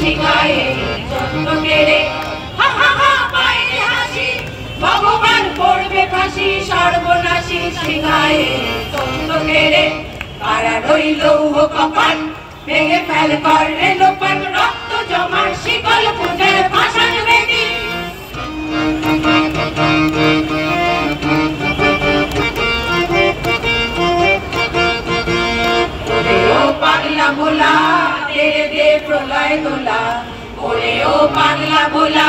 শিখায় যত্ন কেড়ে হা হা হা বাইরে হাসি ভগবান করবে ফাঁসি সর্বনাশী শিখায় যত্ন কেড়ে কারা রইল কপাল ভেঙে ফেল করে লোপান রক্ত জমার শিকল পূজার পাষাণ বেদি পাগলা ভোলা রে দে প্রলয় দোলা ওরে ও পাগলা ভোলা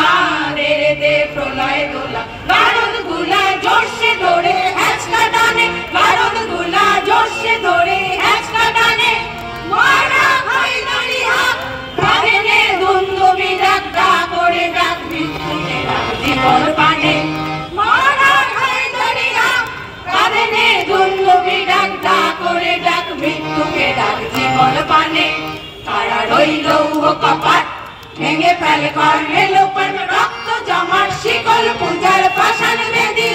রে দে প্রলয় দোলা বারুদ গুলা জোরসে ধরে হ্যাচকা টানে বারুদ গুলা জোরসে ধরে হ্যাচকা টানে মারা ভাই দাঁড়িয়া কাঁধে দুন্দুবি ডাক ডাক করে ডাক মৃত্যুকে ডাক জীবন পানে মারা ভাই দাঁড়িয়া কাঁধে দুন্দুবি ডাক ডাক করে ডাক মৃত্যুকে ডাক জীবন পানে তারা রইল কপাট ভেঙে ফেল করে লোপন রক্ত জমার শিকল পূজার পাষাণ বেদি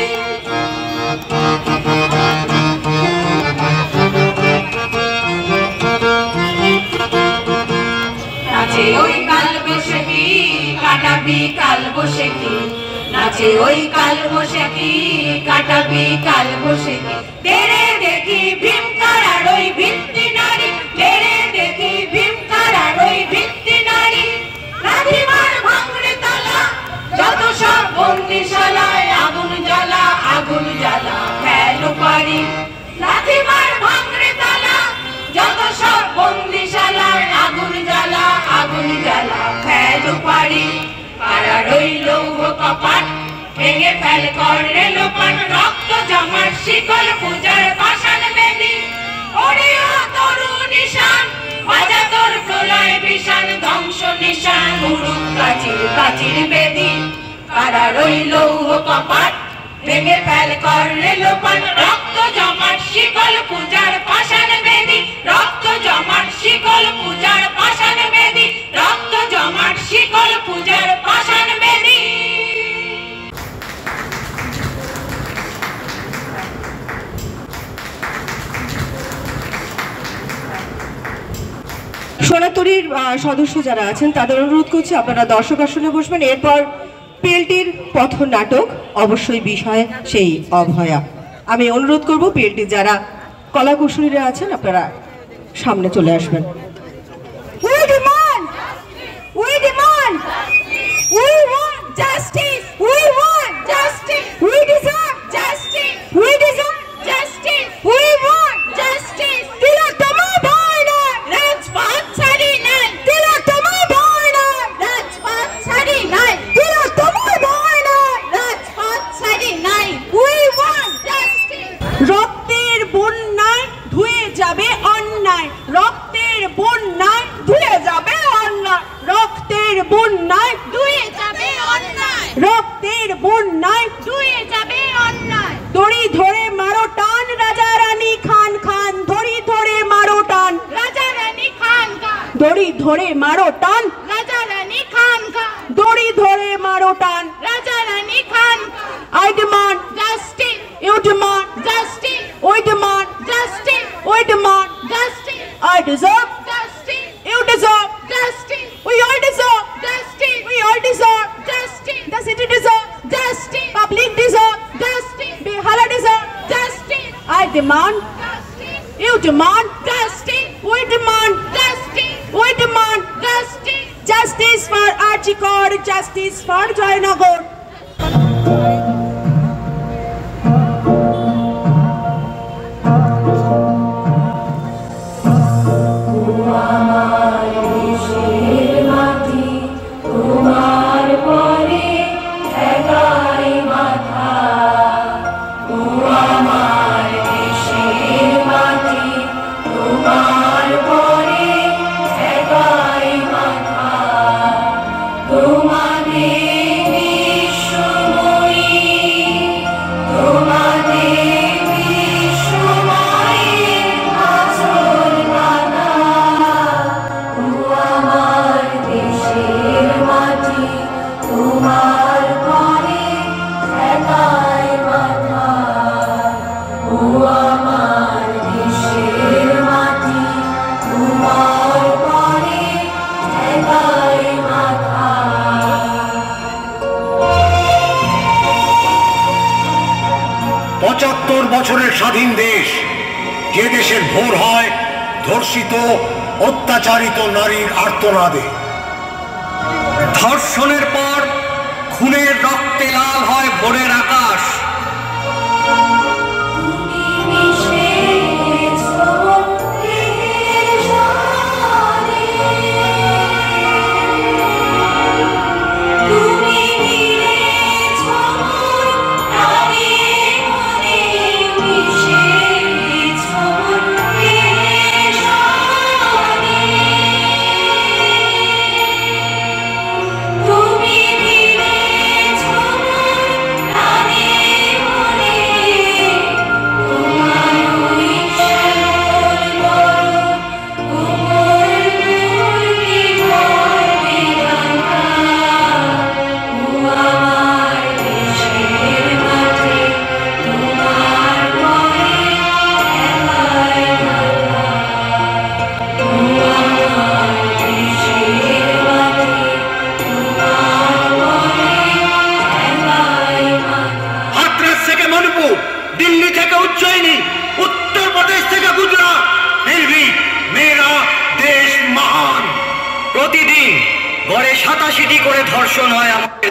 নাচে ওই কাল বৈশাখী কাটাবি কাল বৈশাখী নাচে ওই কাল বৈশাখী কাটাবি কাল বৈশাখী তেরে দেখি ভীমকার আর ওই ভিত্তি নারী তেরে দেখি ভীমকার আর ওই ভিত্তি নারী রাধিমার ভাঙড়ে তালা যত সব বন্দিশালায় আগুন জ্বালা ফেলো পারি রাধিমার ভাঙড়ে তালা যত সব বন্দিশালায় আগুন জ্বালা ফেলো পারি কারা রইল কপাট ভেঙে ফেল করে লোপান রক্ত জমার শিকল পূজার পাষাণ বেদি ওরে ও তরু নিশান বাজা তোর প্রলয় বিষান ধ্বংস নিশান মুরুক কাচির বেদি কারা রইল কপাট ভেঙে ফেল করে লোপান রক্ত জমার শিকল পূজার পাষাণ বেদি রক্ত জমার শিকল পূজার পাষাণ বেদি রক্ত জমার শিকল পূজার পাষাণ বেদি সোনাতরীর সদস্য যারা আছেন তাদের অনুরোধ করছি আপনারা দর্শক আসনে বসবেন। এরপর পিএলটির পথ নাটক অবশ্যই বিষয় সেই অভয়া। আমি অনুরোধ করব পিএলটি যারা কলাকুশলীরা আছেন আপনারা সামনে চলে আসবেন। রক্তের বন্যায় ধুয়ে যাবে অন্যায়, রক্তের বন্যায় ধুয়ে যাবে অন্যায়, রক্তের বন্যায় ধুয়ে যাবে অন্যায়, রক্তের বন্যায় ধুয়ে যাবে অন্যায়। দড়ি ধরে মারো টান রাজা রানী খান খান, দড়ি ধরে মারো টান রাজা রানী খান খান, দড়ি ধরে মারো টান রাজা রানী খান খান, দড়ি ধরে মারো টান রাজা রানী খান খান। I demand justice, you demand justice, we demand justice, we demand justice. I deserve justice, you deserve justice, we all deserve justice, we all deserve justice. The city deserves justice, public deserves justice, Bihala deserves justice. I demand justice, you demand justice, we demand justice, we demand justice. Justice for Archikor, justice for Joynagar. তোমাদের বিশ্বময়ী বছরের স্বাধীন দেশ, যে দেশের ভোর হয় ধর্ষিত অত্যাচারিত নারীর আর্তনাদে। ধর্ষণের পর খুনের রক্তে লাল হয় ভোরের আকাশ। দিল্লি থেকে উজ্জয়িনী, উত্তরপ্রদেশ থেকে গুজরাট, নির্ভীক মেয়েরা দেশ মহান। প্রতিদিন গড়ে 87টি করে ধর্ষণ হয় আমাদের।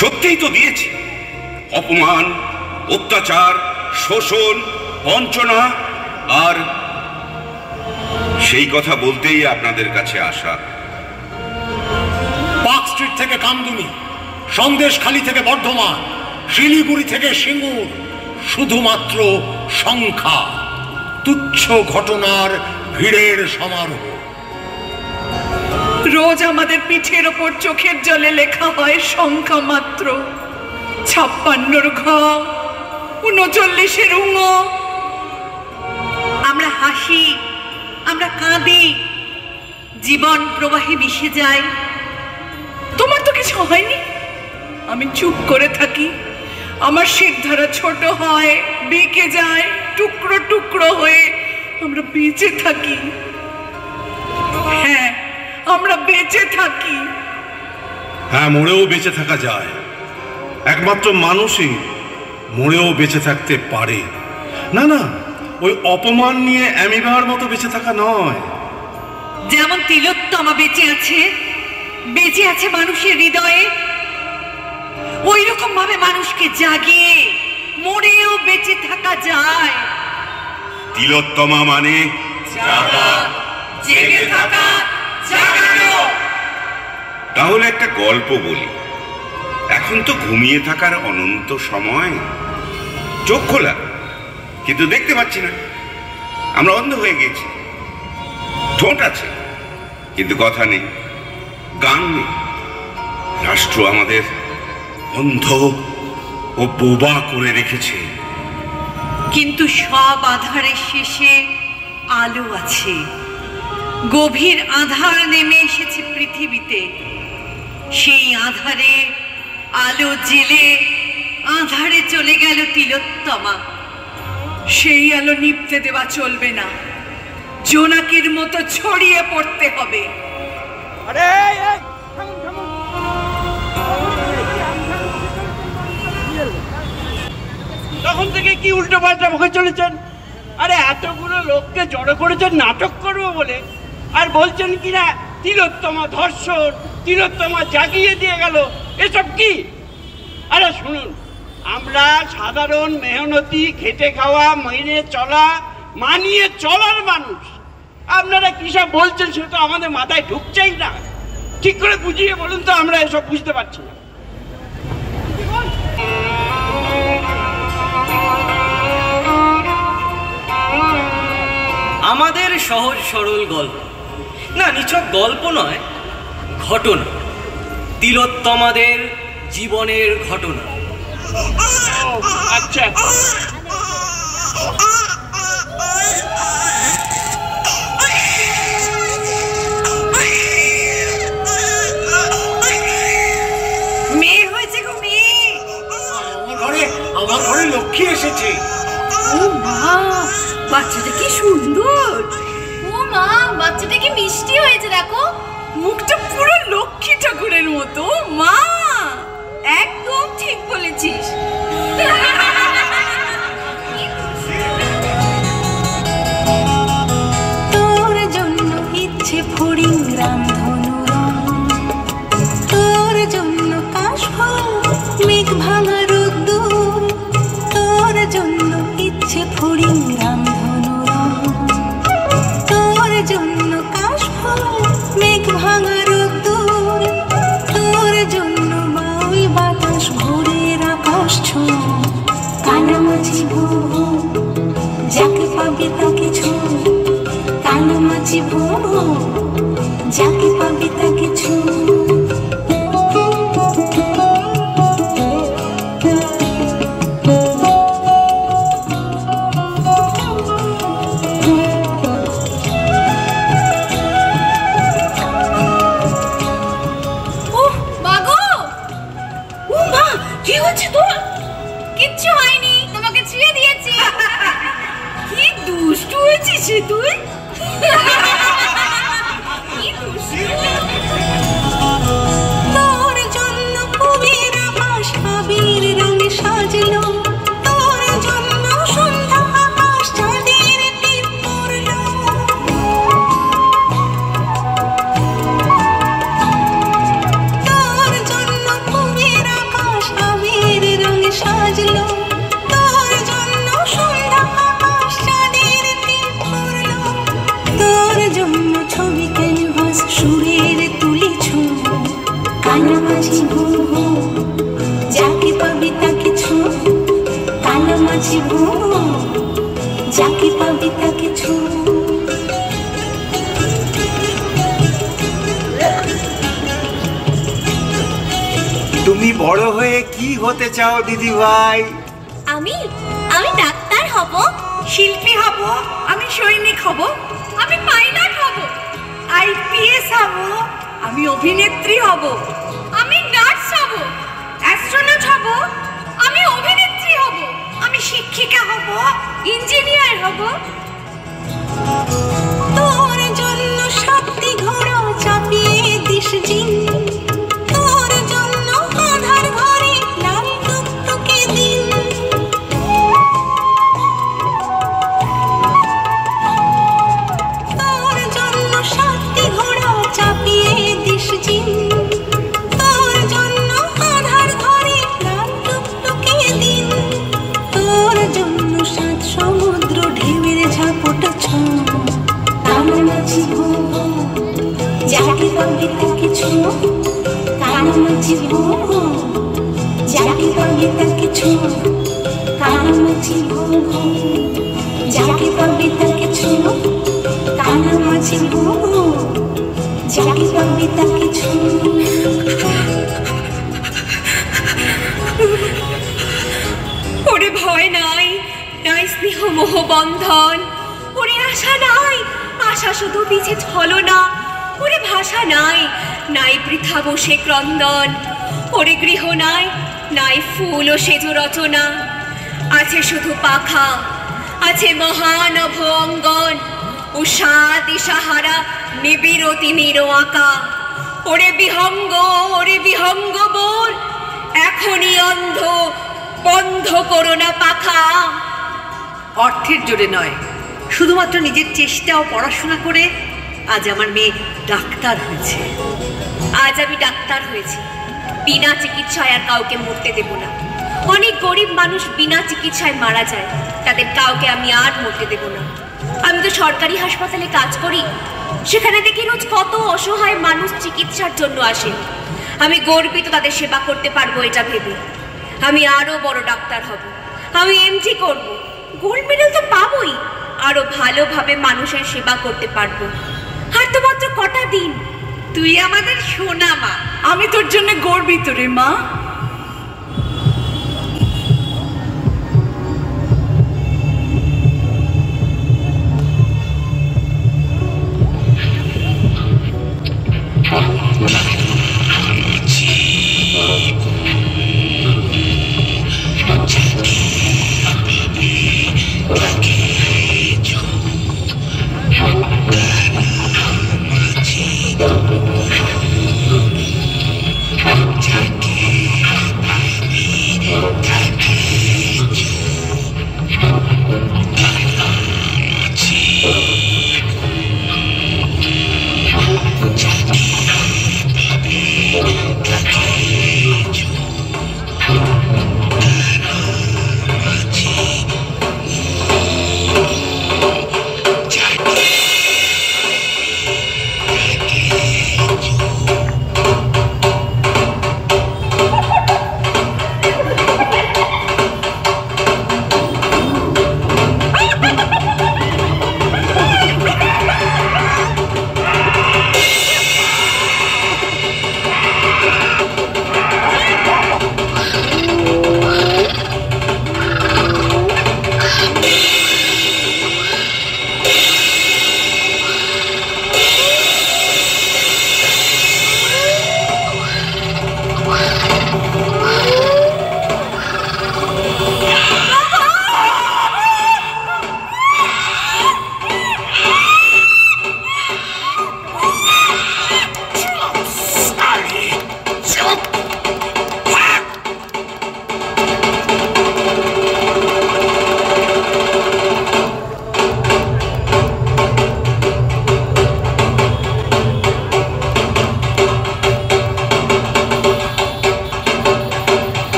সত্যিই তো দিয়েছি, অপমান, অত্যাচার, শোষণ, বঞ্চনা, আর সেই কথা বলতেই আপনাদের কাছে আসা। পার্ক স্ট্রিট থেকে কামদুনি, সন্দেশখালী থেকে বর্ধমান, শিলিগুড়ি থেকে সিঙ্গুর, শুধুমাত্র সংখ্যা, তুচ্ছ ঘটনার ভিড়ের সমারোহ। রোজ আমাদের পিঠের ওপর চোখের জলে লেখা হয় সংখ্যা মাত্র। 56 ঘ, 39 ঙ। আমরা হাসি, আমরা কাঁদি, জীবন প্রবাহে মিশে যায়। তোমার তো কিছু হয়নি, আমি চুপ করে থাকি। আমার শিরধারা ছোট হয়, বেঁকে যায়, টুকরো টুকরো হয়ে আমরা বেঁচে থাকি। হ্যাঁ, আমরা বেঁচে থাকি। হ্যাঁ, মরেও বেঁচে থাকা যায়। একমাত্র মানুষই মরেও বেঁচে থাকতে পারে। না না, ওই অপমান নিয়ে অ্যামিবার মতো বেঁচে থাকা নয়। যেমন তিলোত্তমা বেঁচে আছে, বেঁচে আছে মানুষের হৃদয়ে, ওই রকম ভাবে মানুষকে জাগিয়ে মরেও বেঁচে থাকা যায়। তিলোত্তমা মানে জাগা, জেগে থাকা, জাগানো। তাহলে একটা গল্প বলি। এখন তো ঘুমিয়ে থাকার অনন্ত সময়, চোখ খোলা কিন্তু দেখতে পাচ্ছি না, আমরা অন্ধ হয়ে গেছি। ঠোঁট আছে কিন্তু কথা নেই, গান নেই। রাষ্ট্র আমাদের অন্ধ ও বোবা করে রেখেছে। কিন্তু সব আধারের শেষে আলো আছে, গভীর আঁধার নেমে এসেছে পৃথিবীতে। সেই আঁধারে আলো জেলে আঁধারে চলে গেল তিলোত্তমা। সেই আলো নিভতে দেওয়া চলবে না, জোনাকির মতো ছড়িয়ে পড়তে হবে। তখন থেকে কি উল্টো পাল্টা মুখে চলেছেন? আরে এতগুলো লোককে জড়ো করেছেন নাটক করবো বলে, আর বলছেন কিনা তিলোত্তমা ধর্ষণ, তিলোত্তমা জাগিয়ে দিয়ে গেল, এসব কি? আরে শুনুন, আমরা সাধারণ মেহনতি খেটে খাওয়া মেনে চলা মানিয়ে চলার মানুষ। আপনারা কি সব বলছেন সেটা তো আমাদের মাথায় ঢুকছেই না। ঠিক করে বুঝিয়ে বলুন তো, আমরা এসব বুঝতে পারছি না। আমাদের সহজ সরল গল্প না, নিছক গল্প নয়, ঘটনা, তিলোত্তমাদের জীবনের ঘটনা। আচ্ছা, মেয়ে হয়েছে গো, মেয়ে। আমার ঘরে লক্ষ্মী এসেছে। ও মা, বাচ্চাটা কি সুন্দর। ও মা, বাচ্চাটা কি মিষ্টি হয়েছে, দেখো মুখটা পুরো লক্ষ্মী ঠাকুরের মতো। মা, একদম ঠিক বলেছিস। তোর জন্য ইচ্ছে ফড়িং রামধনু রং, তোর জন্য কাশফুল মেঘ ভাঙা রোদ্দুর, তোর জন্য ইচ্ছে ফড়িং রামধনু রং, তোর জন্য কাশফুল মেঘ ভাঙা রোদ্দুর, তোর জন্য বাউল বাতাস ভোরের আকাশ ছোঁয়, কানামাছি ভুবু যাকে পাবে তাকে ছোঁয়, কানামাছি ভুবু যাকে পাবে তাকে ছোঁয়। কিচ্ছু হয়নি, তোমাকে ছুঁয়ে দিয়েছি। কি দুষ্টু হয়েছিস তুই। কি দুষ্টু। তোর জন্য কবির আকাশ আবির রঙে সাজলো, তোর জন্য সন্ধ্যা আকাশ চাঁদের টিপ পড়লো, তোর জন্য কবির আকাশ আবির রঙে সাজলো, তোর জন্য সন্ধ্যা আকাশ চাঁদের টিপ পড়লো, তোর জন্য ছবি ক্যানভাস সুরের তুলিছ, কানামাছি ভুবু যাকে পাবি তাকে ছো, কানামাছি ভুবু যাকে পাবি তাকে ছো। তুমি বড় হয়ে কি হতে চাও দিদি ভাই? আমি আমি ডাক্তার হব, শিল্পী হব, আমি সৈনিক হব, আমি পাইলট হব, আইপিএস হব, আমি অভিনেত্রী হব, আমি নার্স হব, অ্যাস্ট্রোনট হব, আমি অভিনেত্রী হব, আমি শিক্ষিকা হব, ইঞ্জিনিয়ার হব। তোর জন্য শক্তি ঘোড়া চাপিয়ে দিস জিন, তোর জন্য আধার ঘরে লাল টুকটুকে দিন, তোর জন্য শক্তি ঘোড়া চাপিয়ে দিস জিন, তোর জন্য আধার ঘরে লাল টুকটুকে দিন, তোর জন্য সাত সমুদ্র ঢেউয়ের ঝাপটা ছোঁয়, কানামাছি ভুবু যাকে পাবি তাকে ছোঁয়, কানামাছি ভুবু যাকে পাবি তাকে ছোঁয়, কানামাছি ভুবু যাকে পাবি তাকে ছোঁয়, কানামাছি ভুবু যাকে পাবি তাকে ছোঁয়। ওরে ভয় নাই, নাই স্নেহ মোহ বন্ধন, ওরে আশা নাই, আশা ভাষা শুধু পিছে ছলনা, ওরে ভাষা নাই, নাই বৃথা বসে ক্রন্দন, ওরে গৃহ নাই, নাই ফুল ও সেজ রচনা, আছে শুধু পাখা, আছে মহানভ অঙ্গন, উষা দিশাহারা নিবিড় তিমির আঁকা, ওরে বিহঙ্গ মোর, এখনই অন্ধ, বন্ধ করো না পাখা। অর্থের জোরে নয়, শুধুমাত্র নিজের চেষ্টা ও পড়াশোনা করে আজ আমার মেয়ে ডাক্তার হয়েছে। আজ আমি ডাক্তার হয়েছি, বিনা চিকিৎসায় আর কাউকে মরতে দেব না। অনেক গরিব মানুষ বিনা চিকিৎসায় মারা যায়, তাদের কাউকে আমি আর মরতে দেব না। আমি তো সরকারি হাসপাতালে কাজ করি, সেখানে দেখি রোজ কত অসহায় মানুষ চিকিৎসার জন্য আসে। আমি গর্বিত তাদের সেবা করতে পারবো এটা ভেবে। আমি আরো বড় ডাক্তার হব, আমি এমডি করব, গোল্ড মেডেল তো পাবোই, আরো ভালোভাবে মানুষের সেবা করতে পারবো। আর তো মাত্র কটা দিন। তুই আমাদের সোনা মা, আমি তোর জন্য গর্বিত রে মা।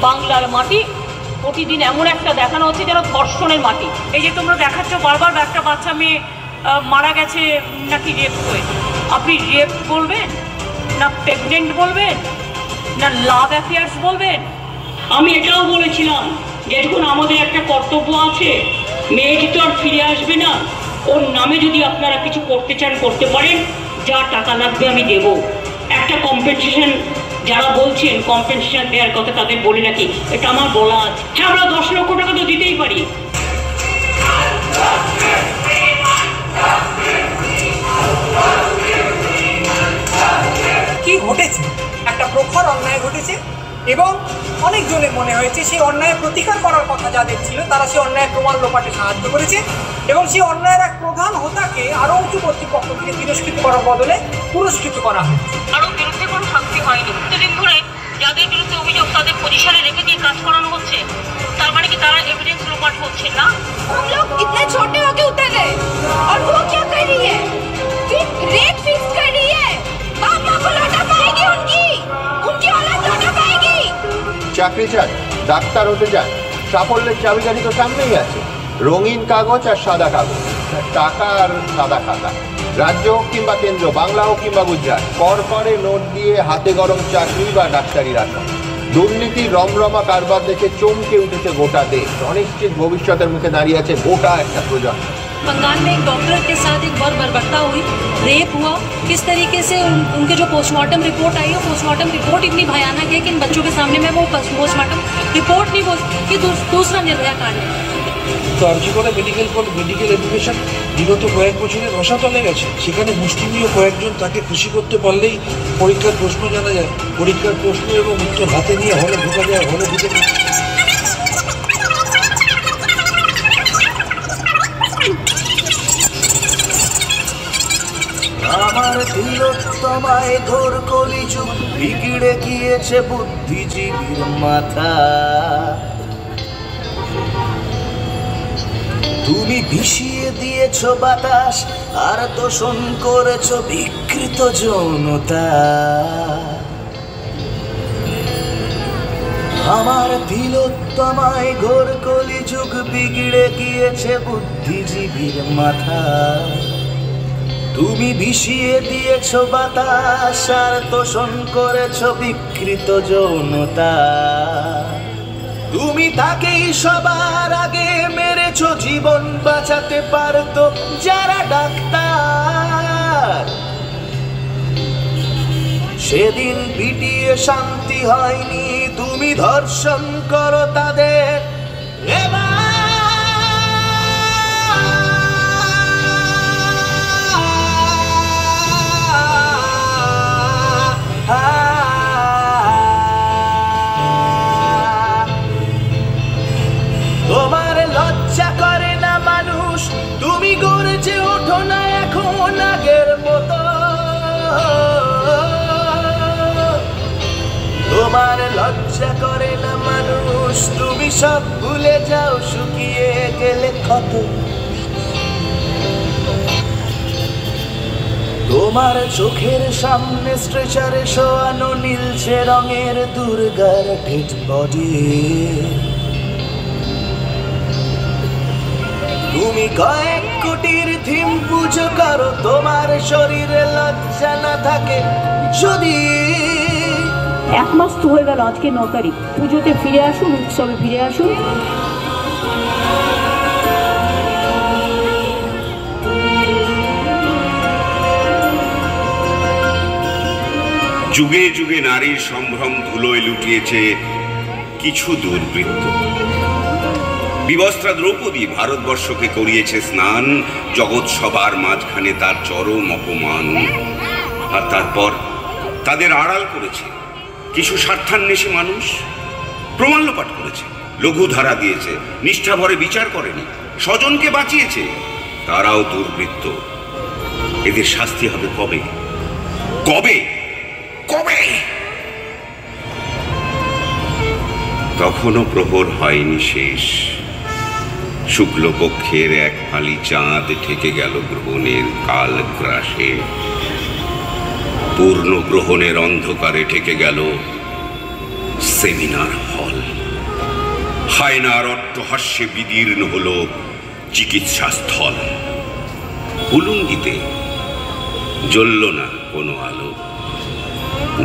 বাংলার মাটি প্রতিদিন এমন একটা দেখানো হচ্ছে যেন ধর্ষণের মাটি। এই যে তোমরা দেখাচ্ছ বারবার একটা বাচ্চা মেয়ে মারা গেছে নাকি রেপ হয়ে, আপনি রেপ বলবেন না প্রেগনেন্ট বলবেন না লাভ অ্যাফেয়ার্স বলবেন? আমি এটাও বলেছিলাম যে এখন আমাদের একটা কর্তব্য আছে, মেয়েটি তো আর ফিরে আসবে না, ওর নামে যদি আপনারা কিছু করতে চান করতে পারেন, যা টাকা লাগবে আমি দেব। একটা কম্পেনসেশন যারা বলছেন কম্পেনসেশন দেওয়ার কথা তাদের বলে রাখি, এটা আমার বলা আছে। হ্যাঁ, আমরা 10 লক্ষ টাকা তো দিতেই পারি। কি ঘটেছে? একটা প্রখর অন্যায় ঘটেছে এবং অনেকজনের মনে হয়েছে সেই অন্যায়ের প্রতিকার করার কথা যাদের ছিল তারা সেই অন্যায়ের প্রমাণ লোপাটে সাহায্য করেছে এবং সেই অন্যায়ের এক প্রধান হোতাকে আরও উঁচু কর্তৃপক্ষ থেকে তিরস্কৃত করার বদলে পুরস্কৃত করা হয়েছে। কারো বিরুদ্ধে কোনো শাস্তি হয়নি। এতদিন ধরে যাদের বিরুদ্ধে অভিযোগ তাদের পজিশনে রেখে দিয়ে কাজ করানো হচ্ছে, তার মানে কি তারা এভিডেন্স লোপাট করছে না? हम लोग इतने छोटे होके उतर गए और वो क्या कर रही है? रेट फिक्स कर रही है। बाप माँ को लौटा पाएगी, उनकी औलाद लौटा पाएगी। চাকরি চান, ডাক্তার হতে চান, সাফল্যের চাবিকাঠি তো সামনেই আছে, রঙিন কাগজ আর সাদা কাগজ, টাকা আর সাদা খাতা। রাজ্য হোক কিংবা কেন্দ্র, বাংলা হোক কিংবা গুজরাট, কর করে নোট দিয়ে হাতে গরম চাকরি বা ডাক্তারি রাখা। দুর্নীতি রমরমা কারবার দেখে চমকে উঠেছে গোটা দেশ। অনিশ্চিত ভবিষ্যতের মুখে দাঁড়িয়ে আছে গোটা একটা প্রজন্ম। बंगाल में एक डॉक्टर के साथ एक बहुत बर्बरता हुई, रेप हुआ। किस तरीके से उनके जो पोस्टमार्टम रिपोर्ट आई, वो पोस्टमार्टम रिपोर्ट इतनी भयानक है कि इन बच्चों के सामने मैं वो पोस्टमार्टम रिपोर्ट नहीं बोल कि दूसरा निर्भया कांड है। তো আর্যিকরে মেডিকেল এডুকেশন বিগত কয়েক বছরে রসাতলে গেছে। সেখানে মুষ্টিমেয় কয়েকজন তাকে খুশি করতে পারলেই পরীক্ষার প্রশ্ন জানা যায়, পরীক্ষার প্রশ্ন এবং উত্তর হাতে নিয়ে হলে ঢোকা যায়, হলে ঢুকে আমার তিলোত্তমায় ঘোর কলিযুগ বিগড়ে গিয়েছে বুদ্ধিজীবীর মাথা। তুমি ভিসিয়ে দিয়েছ বাতাস আর দোষণ করেছ বিকৃত যৌনতা। আমার তিলোত্তমায় ঘোর কলিযুগ বিগড়ে গিয়েছে বুদ্ধিজীবীর মাথা। তুমি ভিসিয়ে দিয়েছ বাতাস আর তোষণ করেছ বিকৃত যৌনতা। তুমি তাকেই সবার আগে মেরেছ, জীবন বাঁচাতে পারতো যারা ডাক্তার। সেদিন পিটিয়ে শান্তি হয়নি, তুমি ধর্ষণ করো তাদের। তোমার লজ্জা করে না মানুষ, তুমি গর্জে ওঠো না এখন আগের মতো। তোমার লজ্জা করে না মানুষ, তুমি সব ভুলে যাও, শুকিয়ে গেলে ক্ষত। তোমার চোখের সামনে স্ট্রেচারে শোয়ানো নীলচে রঙের দুর্গার ডেড বডি। তুমি কয়েক কোটির থিম পুজো করো, তোমার শরীরে লজ্জা না থাকে যদি। এক মাস তো হয়ে গেল, আজকে 9 তারিখ। পুজোতে ফিরে আসুন, উৎসবে ফিরে আসুন। যুগে যুগে নারীর সম্ভ্রম ধুলোয় লুটিয়েছে কিছু দুর্বৃত্ত। বিবস্ত্রা দ্রৌপদী ভারতবর্ষকে করিয়েছে স্নান, জগৎ সবার মাঝখানে তার চরম অপমান। আর তারপর তাদের আড়াল করেছে কিছু স্বার্থান্বেষী মানুষ, প্রমাণ লোপাট করেছে, লঘু ধারা দিয়েছে, নিষ্ঠাভরে বিচার করেনি, স্বজনকে বাঁচিয়েছে। তারাও দুর্বৃত্ত। এদের শাস্তি হবে কবে? কবে? কবে? তখনও প্রহর হয়নি শেষ। শুক্লপক্ষের এক ফালি চাঁদ ঠেকে গেল গ্রহণের কাল গ্রাসে। পূর্ণ গ্রহণের অন্ধকারে ঠেকে গেল সেমিনার হল। হায়নার অট্টহাস্যে বিদীর্ণ হল চিকিৎসা স্থল। উলুঙ্গিতে জ্বলল না কোনো আলো।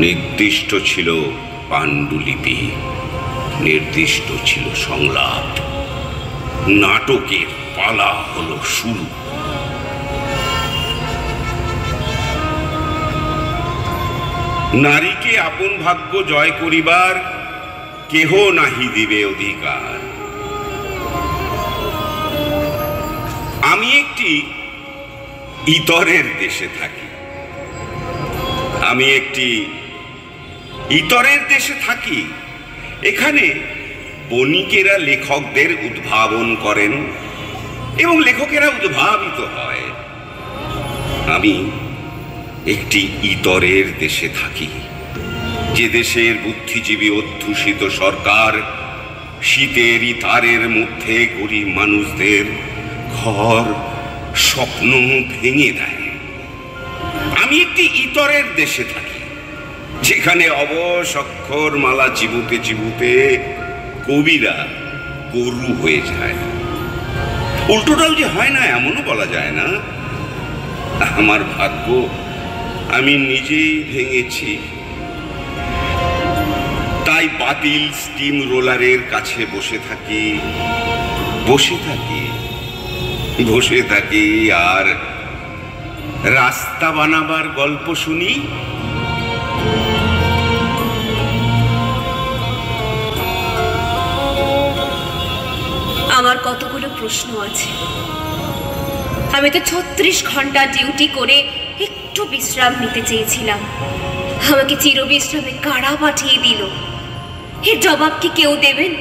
নির্দিষ্ট ছিল পাণ্ডুলিপি, নির্দিষ্ট ছিল সংলাপ। নাটকের পালা হলো শুরু। নারীকে আপন ভাগ্য জয় করিবার কেহ নাহি দিবে অধিকার। আমি একটি ইতরের দেশে থাকি। আমি একটি ইতরের দেশে থাকি। এখানে বণিকেরা লেখকদের উদ্ভাবন করেন এবং লেখকেরা উদ্ভাবিত হয়। আমি একটি ইতরের দেশে থাকি, যে দেশের বুদ্ধিজীবী অধ্যুষিত সরকার শীতের ইতারের মধ্যে গরিব মানুষদের ঘর স্বপ্ন ভেঙে দেয়। আমি একটি ইতরের দেশে থাকি, যেখানে অবশ অক্ষর মালা চিবুতে চিবুতে কবিরা গরু হয়ে যায়। উল্টোটাও যে হয় না এমনও বলা যায় না। আমার ভাগ্য আমি নিজেই ভেঙেছি। তাই বাতিল স্টিম রোলারের কাছে বসে থাকি আর রাস্তা বানাবার গল্প শুনি। আমার কতগুলো প্রশ্ন আছে। আমি তো 36 ঘন্টা ডিউটি করে একটু বিশ্রাম নিতে চেয়েছিলাম, আমাকে চিরবিশ্রামে কারা পাঠিয়ে দিল। এর জবাব কি কেউ দেবেন?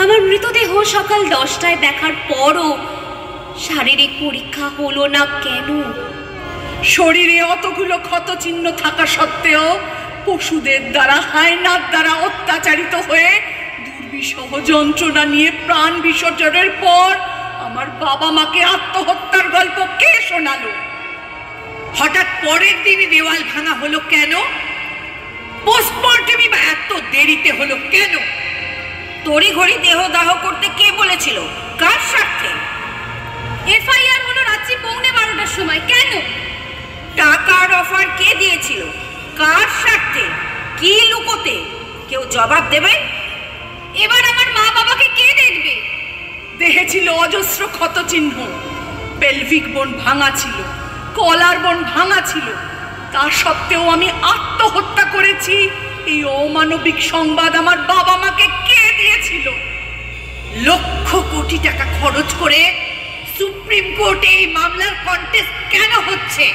আমার মৃতদেহ সকাল 10টায় দেখার পরও শারীরিক পরীক্ষা হলো না কেন? শরীরে অতগুলো ক্ষত চিহ্ন থাকা সত্ত্বেও পশুদের দ্বারা, হায়নার দ্বারা অত্যাচারিত হয়ে দুর্বিষহ যন্ত্রণা নিয়ে প্রাণ বিসর্জনের পর আমার বাবা মাকে আত্মহত্যার গল্প কে শোনালো? হঠাৎ পরের দিনই দেওয়াল ভাঙা হলো কেন? পোস্টমর্টেমই বা এত দেরিতে হলো কেন? তড়িঘড়ি দেহ দাহ করতে কে বলেছিল? কার স্বার্থে? এফআইআর হলো রাত্রি 12:15টার সময়, কেন? টাকার অফার কে দিয়েছিল? কার স্বার্থে? কি লুকোতে? কেউ জবাব দেবে? এবার আমার মা বাবাকে কে দেখবে? দেহে ছিল অজস্র ক্ষত চিহ্ন, পেলভিক বোন ভাঙা ছিল, কলার বোন ভাঙা ছিল, তা সত্ত্বেও আমি আত্মহত্যা করেছি, এই অমানবিক সংবাদ আমার বাবা মাকে কে দিয়েছিল? লক্ষ কোটি টাকা খরচ করে সুপ্রিম কোর্টে এই মামলার কন্টেস্ট কেন হচ্ছে?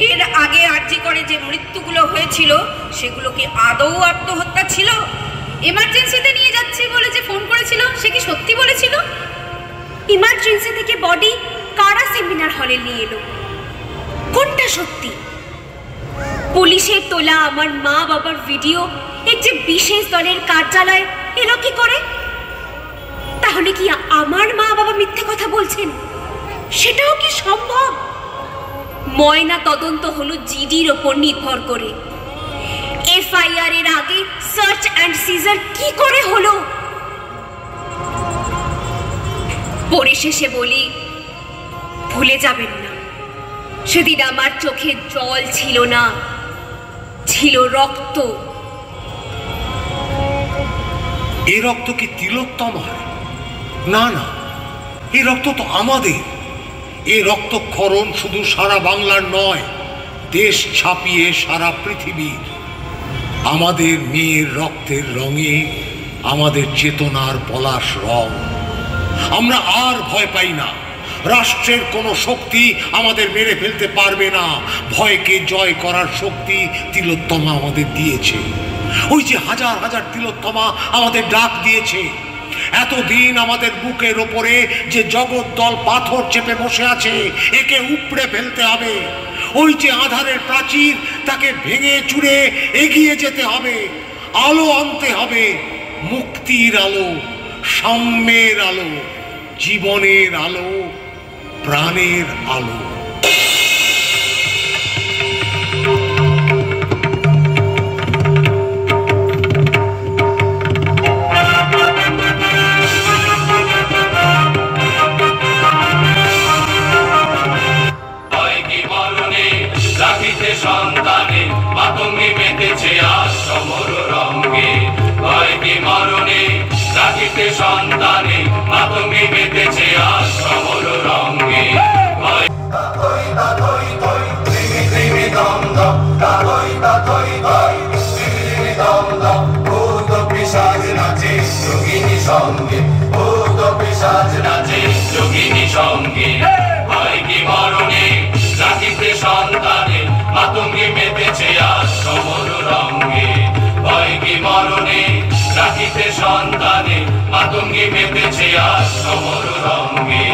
এর আগে আরজি করে যে মৃত্যুগুলো হয়েছিল সেগুলো কি আদৌ আত্মহত্যা ছিল? এমার্জেন্সিতে নিয়ে যাচ্ছি বলে যে ফোন করেছিল সে কি সত্যি বলেছিল? ইমার্জেন্সি থেকে বডি কারা সেমিনার হলে নিয়ে এলো? কোনটা সত্যি? পুলিশের তোলা আমার মা বাবার ভিডিও একটি বিশেষ দলের কার্যালয়ে এলো কি করে? তাহলে কি আমার মা বাবা মিথ্যে কথা বলছেন? সেটাও কি সম্ভব? ময়না তদন্ত হলো জিডির ওপর নির্ভর করে। এফআইআর এর আগে সার্চ অ্যান্ড সিজার কি করে হলো? পরিশেষে বলি, ভুলে যাবেন না, সেদিন আমার চোখে জল ছিল না, ছিল রক্ত। এই রক্ত কি তিলোত্তমার? না না, এই রক্ত তো আমাদের। এই রক্তক্ষরণ শুধু সারা বাংলার নয়, দেশ ছাপিয়ে সারা পৃথিবীর। আমাদের মেয়ের রক্তের রঙে আমাদের চেতনার পলাশ রং। আমরা আর ভয় পাই না। রাষ্ট্রের কোনো শক্তি আমাদের মেরে ফেলতে পারবে না। ভয়কে জয় করার শক্তি তিলোত্তমা আমাদের দিয়েছে। ওই যে হাজার হাজার তিলোত্তমা আমাদের ডাক দিয়েছে। এতদিন আমাদের বুকের ওপরে যে জগদ্দল পাথর চেপে বসে আছে, একে উপড়ে ফেলতে হবে। ওই যে আধারের প্রাচীর, তাকে ভেঙে চুরে এগিয়ে যেতে হবে। আলো আনতে হবে, মুক্তির আলো, সাম্যের আলো, জীবনের আলো, প্রাণের আলো। সন্তানে মাতঙ্গে মেতেছে আজ সমর রঙ্গে, ভয় কি মরণে রাখিতে সন্তানে মাতঙ্গে মেতেছে আজ সমর রঙ্গে। ভূত পিশাচ নাচে যোগিনী সঙ্গে, ভূত পিশাচ নাচে যোগিনী সঙ্গে। ভয় কি মরণে রাখিতে সন্তানে মাতঙ্গে মেতেছে আজ সমর রঙ্গে, ভয় কি মরণে রাখিতে সন্তানে মাতঙ্গে মেতেছে আজ সমর রঙ্গে।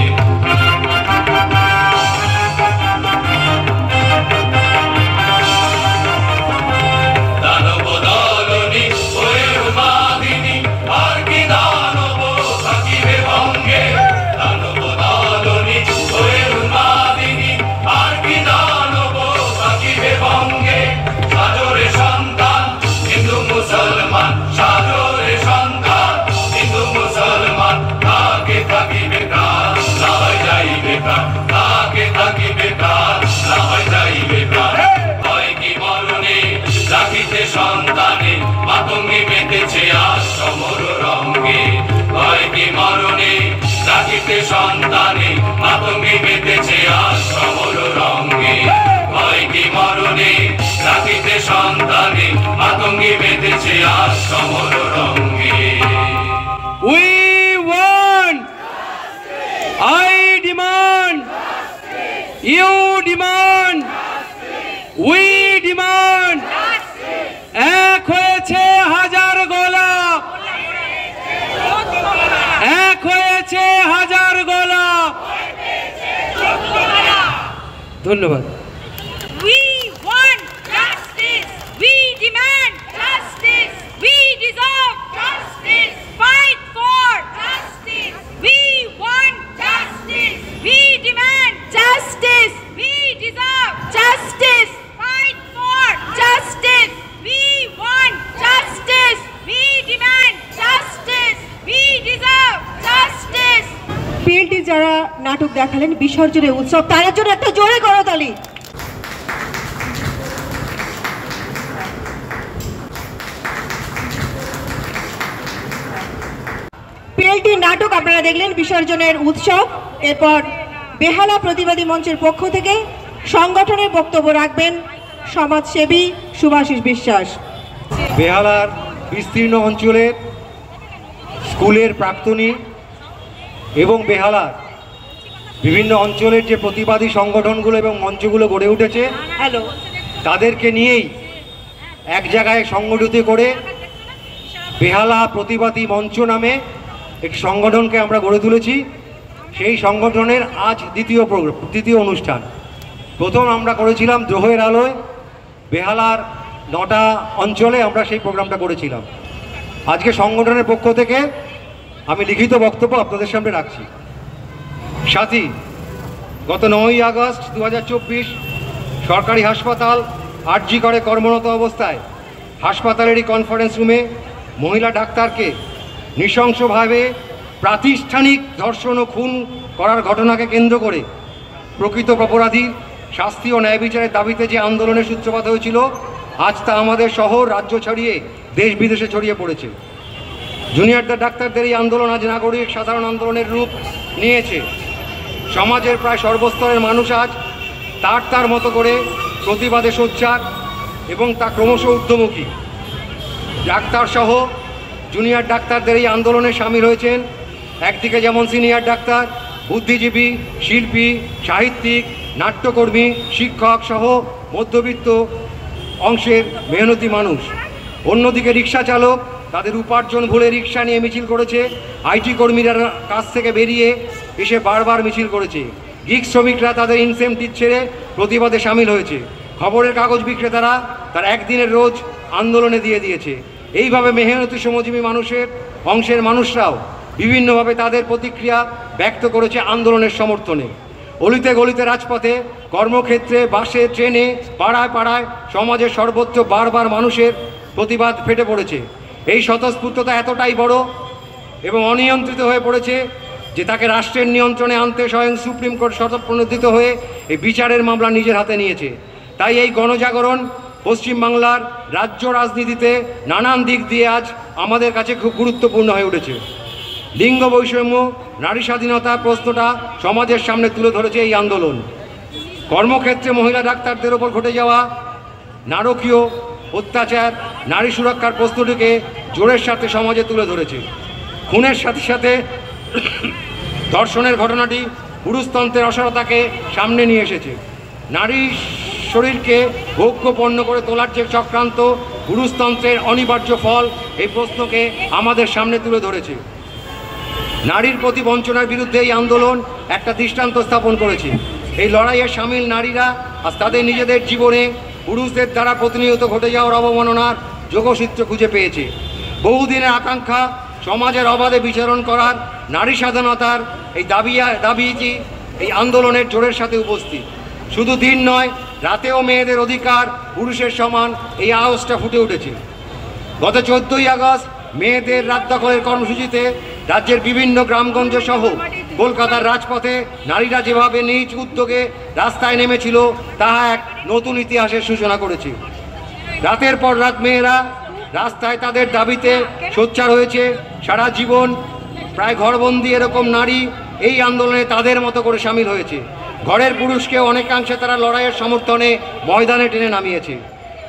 দানব দলনি হয়ে উন্মাদিনী, আর কি দানব থাকিবে ভঙ্গে। দানব দলনি হয়ে উন্মাদিনী, আর কি দানব থাকিবে ভঙ্গে। সাজরে সন্তান হিন্দু মুসলমান, সাজরে সন্তান হিন্দু মুসলমান, থাকে থাকিবে প্রাণ। আজ কমল রঙে। We want, I demand, you demand, we demand. এক হয়েছে হাজার গলা, এক হয়েছে হাজার গলা। ধন্যবাদ। We want justice. We demand justice. We deserve justice. Fight for justice. We want justice. We demand justice. We deserve justice. Fight for justice. We want justice. We demand justice. We deserve justice. PLT যারা নাটক দেখালেন বিসর্জনের উৎসব, তার জন্য একটা জোরে করতালি। পিএলটি নাটক আপনারা দেখলেন বিসর্জনের উৎসব। এরপর বেহালা প্রতিবাদী মঞ্চের পক্ষ থেকে সংগঠনের বক্তব্য রাখবেন সমাজসেবী শুভাশিস বিশ্বাস। বেহালার বিস্তীর্ণ অঞ্চলের স্কুলের প্রাক্তনী এবং বেহালার বিভিন্ন অঞ্চলের যে প্রতিবাদী সংগঠনগুলো এবং মঞ্চগুলো গড়ে উঠেছে, তাদেরকে নিয়েই এক জায়গায় সংগঠিত করে বেহালা প্রতিবাদী মঞ্চ নামে একটি সংগঠনকে আমরা গড়ে তুলেছি। সেই সংগঠনের আজ দ্বিতীয় অনুষ্ঠান। প্রথম আমরা করেছিলাম দ্রোহের আলোয়, বেহালার 9টা অঞ্চলে আমরা সেই প্রোগ্রামটা করেছিলাম। আজকে সংগঠনের পক্ষ থেকে আমি লিখিত বক্তব্য আপনাদের সামনে রাখছি। সাথী, গত 9ই আগস্ট 2024 সরকারি হাসপাতাল আরজি করে কর্মরত অবস্থায় হাসপাতালেরই কনফারেন্স রুমে মহিলা ডাক্তারকে নৃশংসভাবে প্রাতিষ্ঠানিক ধর্ষণ ও খুন করার ঘটনাকে কেন্দ্র করে প্রকৃত অপরাধীর শাস্তি ও ন্যায় বিচারের দাবিতে যে আন্দোলনের সূত্রপাত হয়েছিল, আজ তা আমাদের শহর রাজ্য ছাড়িয়ে দেশ বিদেশে ছড়িয়ে পড়েছে। জুনিয়র ডাক্তারদের এই আন্দোলন আজ নাগরিক সাধারণ আন্দোলনের রূপ নিয়েছে। সমাজের প্রায় সর্বস্তরের মানুষ আজ তার মতো করে প্রতিবাদে সোচ্চার এবং তা ক্রমশ ঊর্ধ্বমুখী। ডাক্তার সহ জুনিয়র ডাক্তারদের এই আন্দোলনে সামিল হয়েছেন একদিকে যেমন সিনিয়র ডাক্তার, বুদ্ধিজীবী, শিল্পী, সাহিত্যিক, নাট্যকর্মী, শিক্ষক সহ মধ্যবিত্ত অংশের মেহনতি মানুষ। অন্যদিকে রিক্সা চালক তাদের উপার্জন ভুলে রিক্সা নিয়ে মিছিল করেছে। আইটি কর্মীরা কাজ থেকে বেরিয়ে এসে বারবার মিছিল করেছে। গিগ শ্রমিকরা তাদের ইনসেন্টিভ ছেড়ে প্রতিবাদে সামিল হয়েছে। খবরের কাগজ বিক্রেতারা তার একদিনের রোজ আন্দোলনে দিয়ে দিয়েছে। এইভাবে মেহনতি শ্রমজীবী অংশের মানুষরাও বিভিন্নভাবে তাদের প্রতিক্রিয়া ব্যক্ত করেছে আন্দোলনের সমর্থনে। অলিতে গলিতে, রাজপথে, কর্মক্ষেত্রে, বাসে, ট্রেনে, পাড়ায় পাড়ায় সমাজের সর্বত্র বারবার মানুষের প্রতিবাদ ফেটে পড়েছে। এই স্বতঃস্ফূর্ততা এতটাই বড় এবং অনিয়ন্ত্রিত হয়ে পড়েছে যে তাকে রাষ্ট্রের নিয়ন্ত্রণে আনতে স্বয়ং সুপ্রিম কোর্ট স্বতঃপ্রণোদিত হয়ে এই বিচারের মামলা নিজের হাতে নিয়েছে। তাই এই গণজাগরণ পশ্চিমবাংলার রাজ্য রাজনীতিতে নানান দিক দিয়ে আজ আমাদের কাছে খুব গুরুত্বপূর্ণ হয়ে উঠেছে। লিঙ্গ বৈষম্য, নারী স্বাধীনতার প্রশ্নটা সমাজের সামনে তুলে ধরেছে এই আন্দোলন। কর্মক্ষেত্রে মহিলা ডাক্তারদের ওপর ঘটে যাওয়া নারকীয় অত্যাচার, নারী সুরক্ষার প্রশ্নটিকে জোরের সাথে সমাজে তুলে ধরেছে। খুনের সাথে সাথে ধর্ষণের ঘটনাটি পুরুষতন্ত্রের অসারতাকে সামনে নিয়ে এসেছে। নারী শরীরকে ভোগ্যপণ্য করে তোলার যে চক্রান্ত পুরুষতন্ত্রের অনিবার্য ফল, এই প্রশ্নকে আমাদের সামনে তুলে ধরেছে। নারীর প্রতি বঞ্চনার বিরুদ্ধে এই আন্দোলন একটা দৃষ্টান্ত স্থাপন করেছে। এই লড়াইয়ে সামিল নারীরা আজ তাদের নিজেদের জীবনে পুরুষদের দ্বারা প্রতিনিয়ত ঘটে যাওয়ার অবমাননার যোগসূত্র খুঁজে পেয়েছে। বহুদিনের আকাঙ্ক্ষা সমাজের অবাধে বিচরণ করার নারী স্বাধীনতার এই দাবিটি এই আন্দোলনের জোরের সাথে উপস্থিত। শুধু দিন নয়, রাতেও মেয়েদের অধিকার পুরুষের সমান এই আওয়াজটা ফুটে উঠেছে। গত 14ই আগস্ট মেয়েদের রাত দখলের কর্মসূচিতে রাজ্যের বিভিন্ন গ্রামগঞ্জ সহ কলকাতার রাজপথে নারীরা যেভাবে নিজ উদ্যোগে রাস্তায় নেমেছিল, তাহা এক নতুন ইতিহাসের সূচনা করেছে। রাতের পর রাত মেয়েরা রাস্তায় তাদের দাবিতে সোচ্চার হয়েছে। সারা জীবন প্রায় ঘরবন্দি এরকম নারী এই আন্দোলনে তাদের মতো করে সামিল হয়েছে। ঘরের পুরুষকে অনেকাংশে তারা লড়াইয়ের সমর্থনে ময়দানে টেনে নামিয়েছে।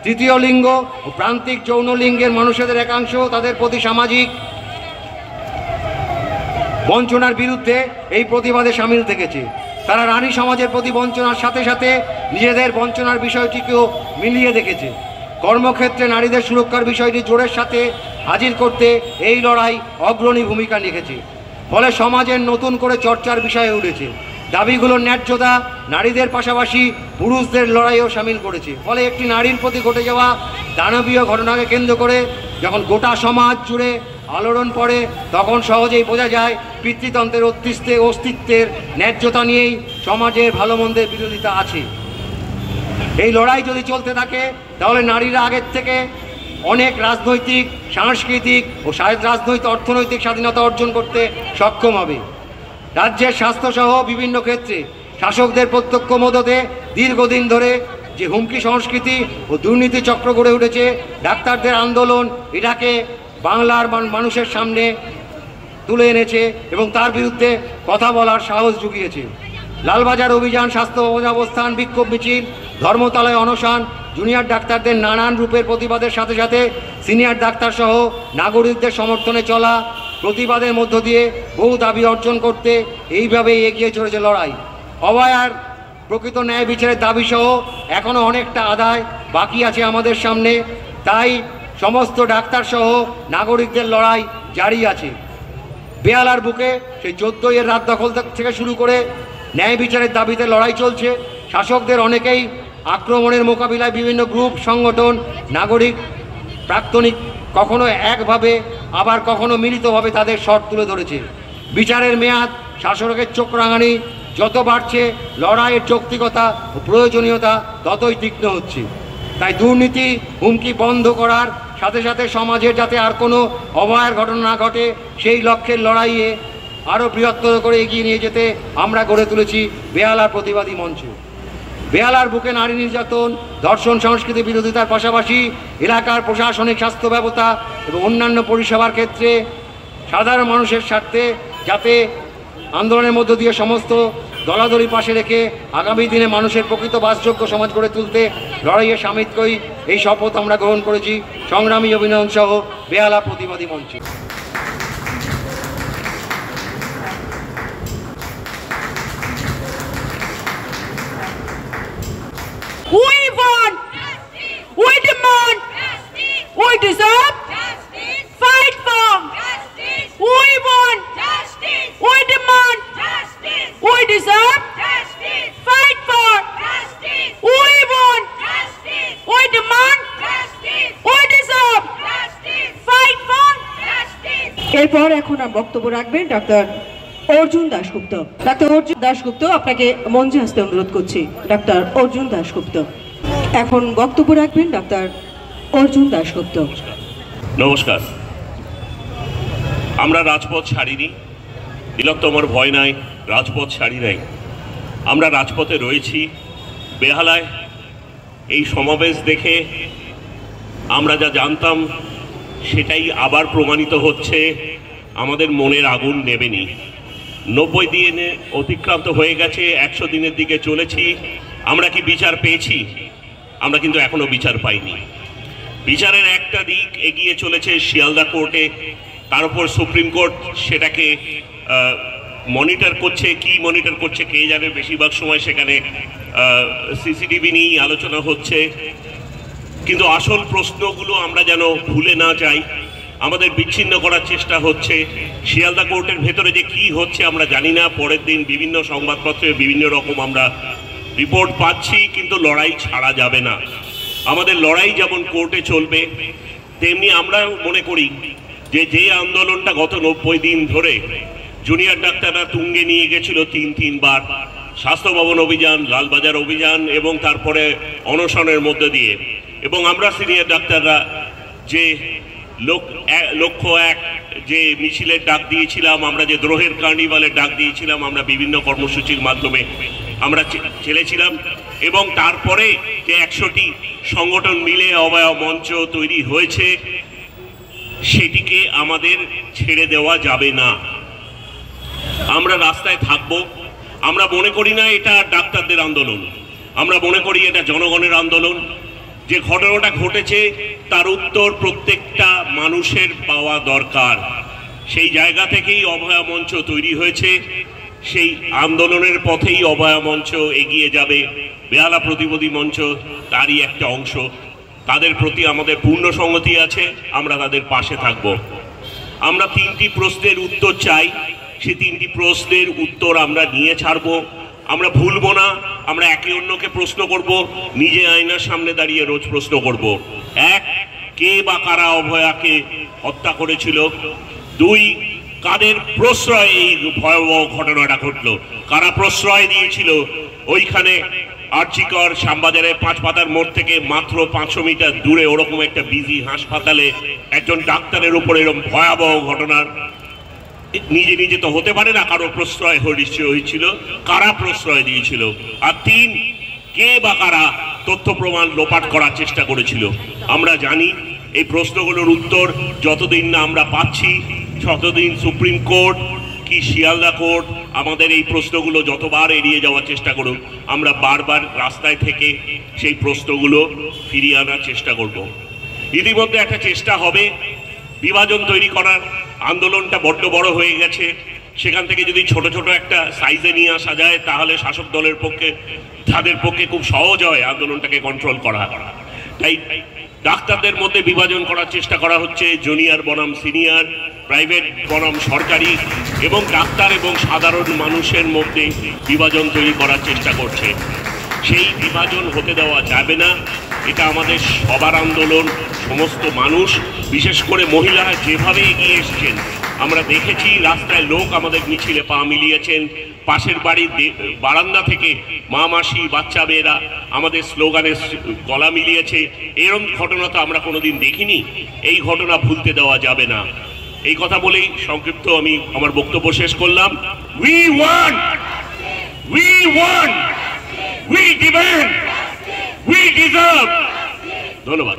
তৃতীয় লিঙ্গ ও প্রান্তিক যৌন লিঙ্গের মানুষদের একাংশ তাদের প্রতি সামাজিক বঞ্চনার বিরুদ্ধে এই প্রতিবাদে সামিল থেকেছে। তারা নারী সমাজের প্রতি বঞ্চনার সাথে সাথে নিজেদের বঞ্চনার বিষয়টিকেও মিলিয়ে দেখেছে। কর্মক্ষেত্রে নারীদের সুরক্ষার বিষয়টি জোরের সাথে হাজির করতে এই লড়াই অগ্রণী ভূমিকা রেখেছে। ফলে সমাজের নতুন করে চর্চার বিষয়ে উঠেছে। দাবিগুলোর ন্যায্যতা নারীদের পাশাপাশি পুরুষদের লড়াইও সামিল করেছে। ফলে একটি নারীর প্রতি ঘটে যাওয়া দানবীয় ঘটনাকে কেন্দ্র করে যখন গোটা সমাজ জুড়ে আলোড়ন পড়ে, তখন সহজেই বোঝা যায় পিতৃতন্ত্রের অস্তিত্বের ন্যায্যতা নিয়েই সমাজের ভালো মন্দের বিরোধিতা আছে। এই লড়াই যদি চলতে থাকে তাহলে নারীরা আগের থেকে অনেক রাজনৈতিক, সাংস্কৃতিক ও রাজনৈতিক অর্থনৈতিক স্বাধীনতা অর্জন করতে সক্ষম হবে। রাজ্যের স্বাস্থ্যসহ বিভিন্ন ক্ষেত্রে শাসকদের প্রত্যক্ষ মদতে দীর্ঘদিন ধরে যে হুমকি সংস্কৃতি ও দুর্নীতি চক্র গড়ে উঠেছে, ডাক্তারদের আন্দোলন এটাকে বাংলার মানুষের সামনে তুলে এনেছে এবং তার বিরুদ্ধে কথা বলার সাহস জুগিয়েছে। লালবাজার অভিযান, স্বাস্থ্য অবস্থান, বিক্ষোভ মিছিল, ধর্মতলায় অনশন, জুনিয়র ডাক্তারদের নানান রূপের প্রতিবাদের সাথে সাথে সিনিয়র ডাক্তারসহ নাগরিকদের সমর্থনে চলা প্রতিবাদের মধ্য দিয়ে বহু দাবি অর্জন করতে এইভাবেই এগিয়ে চলেছে লড়াই। অবয়ার প্রকৃত ন্যায় বিচারের দাবিসহ এখনও অনেকটা আদায় বাকি আছে আমাদের সামনে। তাই সমস্ত ডাক্তারসহ নাগরিকদের লড়াই জারি আছে। বেহালার বুকে সেই 14 রাত দখল থেকে শুরু করে ন্যায় বিচারের দাবিতে লড়াই চলছে। শাসকদের অনেকেই আক্রমণের মোকাবিলায় বিভিন্ন গ্রুপ, সংগঠন, নাগরিক, প্রাক্তনিক কখনো একভাবে আবার কখনো মিলিতভাবে তাদের স্বর তুলে ধরেছে। বিচারের মেয়াদ, শাসকের চোখ রাঙানি যত বাড়ছে, লড়াইয়ের যৌক্তিকতা ও প্রয়োজনীয়তা ততই তীক্ষ্ণ হচ্ছে। তাই দুর্নীতি হুমকি বন্ধ করার সাথে সাথে সমাজের যাতে আর কোনো অভয়ার ঘটনা না ঘটে, সেই লক্ষ্যের লড়াইয়ে আরও বৃহত্তর করে এগিয়ে নিয়ে যেতে আমরা গড়ে তুলেছি বেহালার প্রতিবাদী মঞ্চ। বেহালার বুকে নারী নির্যাতন, ধর্ষণ, সংস্কৃতি বিরোধিতার পাশাপাশি এলাকার প্রশাসনিক, স্বাস্থ্য ব্যবস্থা এবং অন্যান্য পরিষেবার ক্ষেত্রে সাধারণ মানুষের স্বার্থে যাতে আন্দোলনের মধ্য দিয়ে সমস্ত দলাদলি পাশে রেখে আগামী দিনে মানুষের প্রকৃত বাসযোগ্য সমাজ গড়ে তুলতে লড়াইয়ে সামিলকই এই শপথ আমরা গ্রহণ করেছি সংগ্রামী অভিনন্দন সহ বেহালা প্রতিবাদী মঞ্চে। We want, we demand, we deserve, fight for, we want, we demand, we deserve, fight for, we want, we demand, we deserve, fight for. এরপর এখন বক্তব্য রাখবেন ডাক্তার অর্জুন দাশগুপ্ত। ডাক্তার অর্জুন দাশগুপ্ত, আপনাকে মঞ্চে আসতে অনুরোধ করছি। ডাক্তার অর্জুন দাশগুপ্ত এখন বক্তব্য রাখবেন। ডাক্তার অর্জুন দাশগুপ্ত। নমস্কার। আমরা রাজপথ ছাড়িনি, তিলোত্তমার ভয় নাই, রাজপথ ছাড়ি নাই। আমরা রাজপথে রয়েছি। বেহালায় এই সমাবেশ দেখে আমরা যা জানতাম সেটাই আবার প্রমাণিত হচ্ছে, আমাদের মনের আগুন নেবেনি। 90 দিন অতিক্রান্ত হয়ে গেছে, 100 দিনের দিকে চলেছি। আমরা কি বিচার পেয়েছি? আমরা কিন্তু এখনো বিচার পাইনি। বিচারের একটা দিক এগিয়ে চলেছে শিয়ালদা কোর্টে, তার উপর সুপ্রিম কোর্ট সেটাকে মনিটর করছে। কি মনিটর করছে কে জানে, বেশিরভাগ সময় সেখানে সিসিটিভি নিয়েই আলোচনা হচ্ছে। কিন্তু আসল প্রশ্নগুলো আমরা যেন ভুলে না যাই, আমাদের বিচ্ছিন্ন করার চেষ্টা হচ্ছে। শিয়ালদা কোর্টের ভেতরে যে কি হচ্ছে আমরা জানি না। পরের দিন বিভিন্ন সংবাদপত্রে বিভিন্ন রকম আমরা রিপোর্ট পাচ্ছি, কিন্তু লড়াই ছাড়া যাবে না। আমাদের লড়াই যেমন কোর্টে চলবে, তেমনি আমরা মনে করি যে আন্দোলনটা গত 90 দিন ধরে জুনিয়র ডাক্তাররা তুঙ্গে নিয়ে গেছিল 3বার, স্বাস্থ্য ভবন অভিযান, লালবাজার অভিযান এবং তারপরে অনশনের মধ্যে দিয়ে, এবং আমরা সিনিয়র ডাক্তাররা যে লক্ষ্য এক যে মিছিলের ডাক দিয়েছিলাম, আমরা যে দ্রোহের কার্নিভালের ডাক দিয়েছিলাম, আমরা বিভিন্ন কর্মসূচির মাধ্যমে আমরা চলেছিলাম। এবং তারপরে যে 100টি সংগঠন মিলে অবয়ব মঞ্চ তৈরি হয়েছে, সেটিকে আমাদের ছেড়ে দেওয়া যাবে না। আমরা রাস্তায় থাকব। আমরা মনে করি না এটা ডাক্তারদের আন্দোলন, আমরা মনে করি এটা জনগণের আন্দোলন। যে ঘটনাটা ঘটেছে তার উত্তর প্রত্যেকটা মানুষের পাওয়া দরকার। সেই জায়গা থেকেই অভয়া মঞ্চ তৈরি হয়েছে, সেই আন্দোলনের পথেই অভয়া মঞ্চ এগিয়ে যাবে। বেহালা প্রতিবাদী মঞ্চ তারই একটা অংশ। তাদের প্রতি আমাদের পূর্ণ সংহতি আছে, আমরা তাদের পাশে থাকব। আমরা 3টি প্রশ্নের উত্তর চাই, সেই 3টি প্রশ্নের উত্তর আমরা নিয়ে ছাড়ব। আমরা ভুলবো না, আমরা একে অন্যকে প্রশ্ন করব, নিজে আয়নার সামনে দাঁড়িয়ে রোজ প্রশ্ন করব। 1, কে বা কারা অভয়াকে হত্যা করেছিল? 2, কাদের প্রশ্রয় এই ভয়াবহ ঘটনাটা ঘটলো? কারা প্রশ্রয় দিয়েছিল? ওইখানে আর্চিকর শ্যামবাজারে 5 পাতার মোড় থেকে মাত্র 500 মিটার দূরে ওরকম একটা বিজি হাসপাতালে একজন ডাক্তারের উপর এরকম ভয়াবহ ঘটনার নিজে নিজে তো হতে পারে না, কারো প্রশ্রয় হয়েছিল, কারা প্রশ্রয় দিয়েছিল? আর 3, কে বা কারা তথ্য প্রমাণ লোপাট করার চেষ্টা করেছিল? আমরা জানি এই প্রশ্নগুলোর উত্তর যতদিন না আমরা পাচ্ছি, ততদিন সুপ্রিম কোর্ট কি শিয়ালদা কোর্ট আমাদের এই প্রশ্নগুলো যতবার এড়িয়ে যাওয়ার চেষ্টা করুক, আমরা বারবার রাস্তায় থেকে সেই প্রশ্নগুলো ফিরিয়ে আনার চেষ্টা করব। ইতিমধ্যে একটা চেষ্টা হবে বিভাজন তৈরি করার। আন্দোলনটা বড্ড বড় হয়ে গেছে, সেখান থেকে যদি ছোট ছোট একটা সাইজে নিয়ে আসা যায় তাহলে শাসক দলের পক্ষে, তাদের পক্ষে খুব সহজ হয় আন্দোলনটাকে কন্ট্রোল করা। তাই ডাক্তারদের মধ্যে বিভাজন করার চেষ্টা করা হচ্ছে, জুনিয়র বনাম সিনিয়র, প্রাইভেট বনাম সরকারি, এবং ডাক্তার এবং সাধারণ মানুষের মধ্যে বিভাজন তৈরি করার চেষ্টা করছে। সেই বিভাজন হতে দেওয়া যাবে না, এটা আমাদের সবার আন্দোলন। সমস্ত মানুষ, বিশেষ করে মহিলারা যেভাবে এগিয়ে এসছেন, আমরা দেখেছি রাস্তায় লোক আমাদের মিছিলে পা মিলিয়েছেন, পাশের বাড়ির বারান্দা থেকে মা মাসি বাচ্চা মেয়েরা আমাদের স্লোগানে গলা মিলিয়েছে। এরকম ঘটনা তো আমরা কোনোদিন দেখিনি। এই ঘটনা ভুলতে দেওয়া যাবে না। এই কথা বলেই সংক্ষিপ্ত আমি আমার বক্তব্য শেষ করলাম। We want, we demand, we deserve। ধন্যবাদ।